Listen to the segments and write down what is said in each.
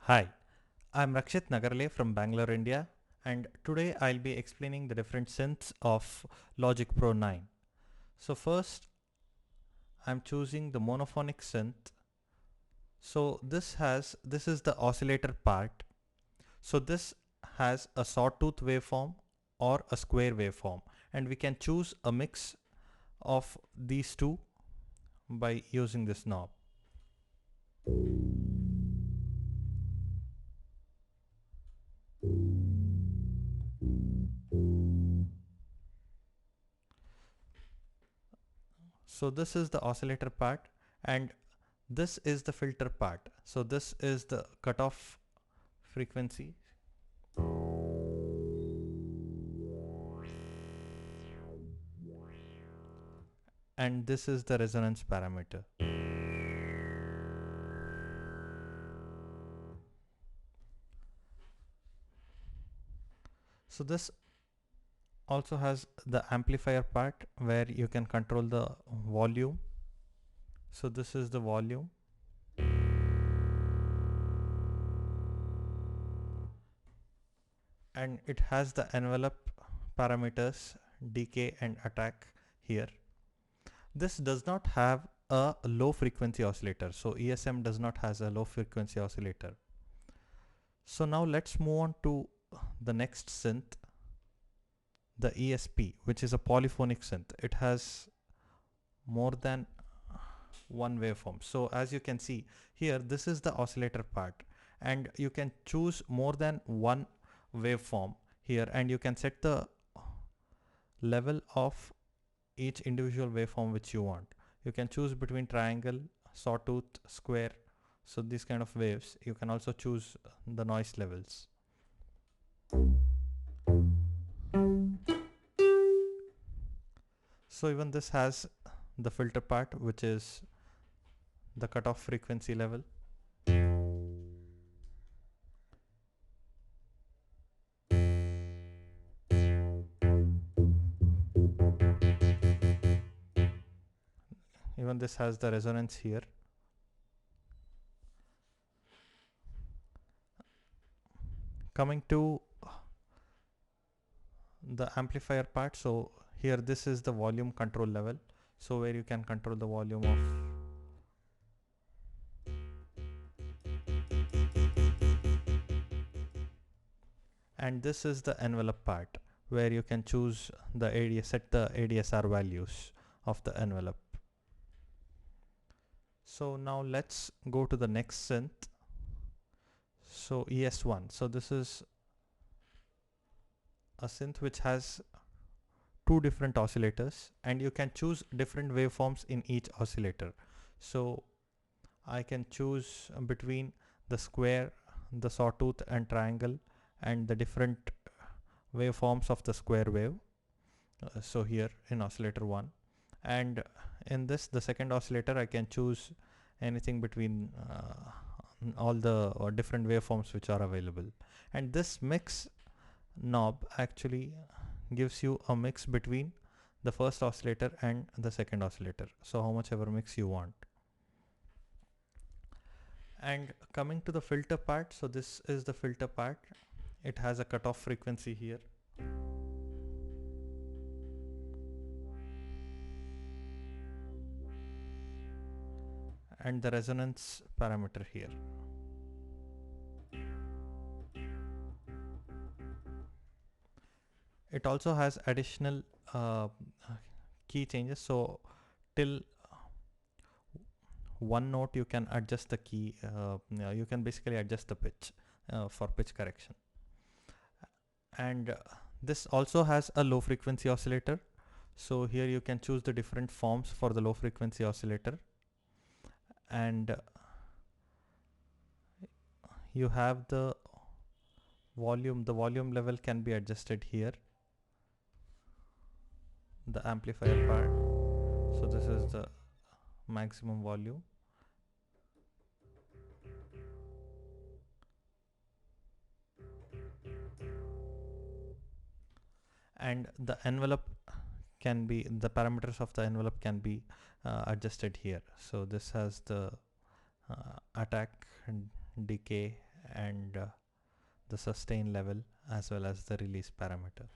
Hi, I'm Rakshit Nagarle from Bangalore, India, and today I'll be explaining the different synths of Logic Pro 9. So first, I'm choosing the monophonic synth. So this is the oscillator part. So this has a sawtooth waveform or a square waveform, and we can choose a mix of these two by using this knob. So this is the oscillator part, and this is the filter part. So this is the cutoff frequency, and this is the resonance parameter. So this also has the amplifier part where you can control the volume. So this is the volume, and it has the envelope parameters, decay and attack here. This does not have a low frequency oscillator, so ESM does not has a low frequency oscillator. So now let's move on to the next synth, the ESP, which is a polyphonic synth. It has more than one waveform. So as you can see here, this is the oscillator part, and you can choose more than one waveform here, and you can set the level of each individual waveform which you want. You can choose between triangle, sawtooth, square. So these kind of waves. You can also choose the noise levels. So even this has the filter part, which is the cutoff frequency level. Even this has the resonance here. Coming to the amplifier part, so here this is the volume control level, so where you can control the volume of, and this is the envelope part where you can choose the ADS, set the ADSR values of the envelope. So now let's go to the next synth. So ES1, so this is a synth which has two different oscillators, and you can choose different waveforms in each oscillator. So I can choose between the square, the sawtooth and triangle, and the different waveforms of the square wave. So here in oscillator 1, and in this, the second oscillator, I can choose anything between all the different waveforms which are available. And this mix knob actually gives you a mix between the first oscillator and the second oscillator, so how much ever mix you want. And coming to the filter part, so this is the filter part. It has a cutoff frequency here, and the resonance parameter here. It also has additional key changes, so till one note you can adjust the key, you can basically adjust the pitch for pitch correction. And this also has a low frequency oscillator, so here you can choose the different forms for the low frequency oscillator, and you have the volume level can be adjusted here, the amplifier part. So this is the maximum volume, and the envelope can be, the parameters of the envelope can be adjusted here. So this has the attack, decay and the sustain level as well as the release parameter.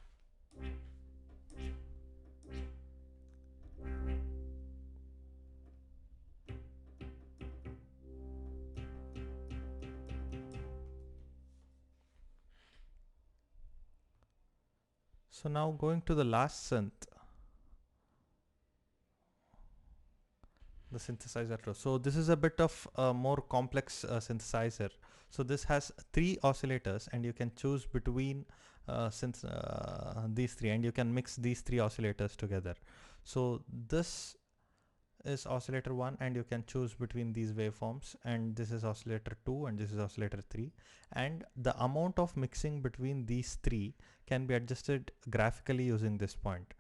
So now going to the last synth, the synthesizer 2. So this is a bit of a more complex synthesizer. So this has 3 oscillators and you can choose between these 3, and you can mix these 3 oscillators together. So this is oscillator 1 and you can choose between these waveforms, and this is oscillator 2 and this is oscillator 3, and the amount of mixing between these 3 can be adjusted graphically using this point.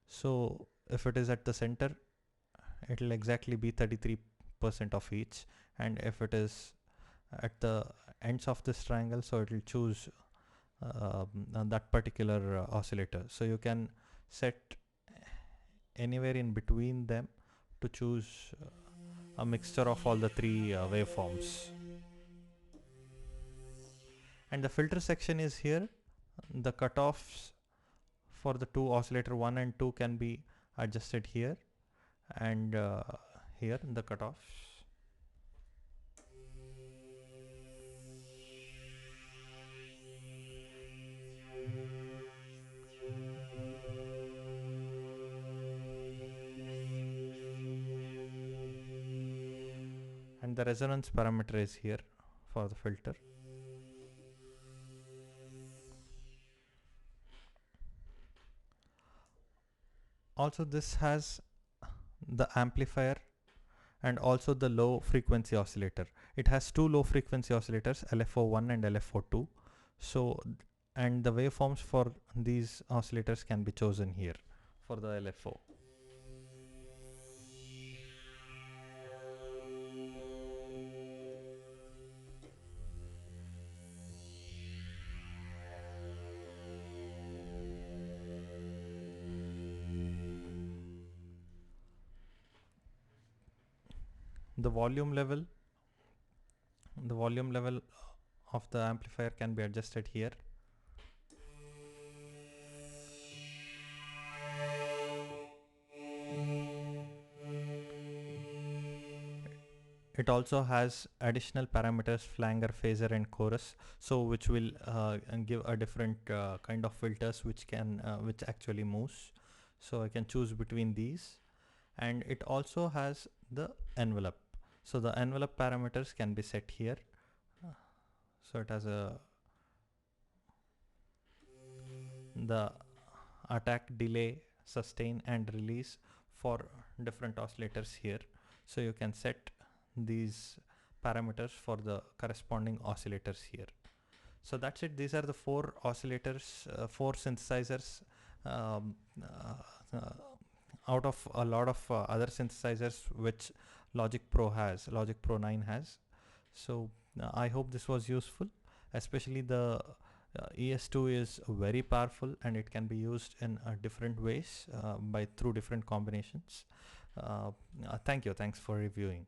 So if it is at the center, it will exactly be 33% of each, and if it is at the ends of this triangle, so it will choose that particular oscillator. So you can set anywhere in between them to choose a mixture of all the 3 waveforms. And the filter section is here. The cutoffs for the 2 oscillator 1 and 2 can be adjusted here, and here the cutoffs. And the resonance parameter is here for the filter. Also this has the amplifier and also the low frequency oscillator. It has 2 low frequency oscillators, LFO1 and LFO2. So, and the waveforms for these oscillators can be chosen here for the LFO. The volume level of the amplifier can be adjusted here. It also has additional parameters, flanger, phaser and chorus, so which will give a different kind of filters which can which actually moves. So I can choose between these, and it also has the envelope. So the envelope parameters can be set here. So it has the attack, delay, sustain and release for different oscillators here. So you can set these parameters for the corresponding oscillators here. So that's it. These are the 4 oscillators, 4 synthesizers out of a lot of other synthesizers which Logic Pro 9 has. So I hope this was useful, especially the ES2 is very powerful and it can be used in different ways through different combinations. Thanks for reviewing.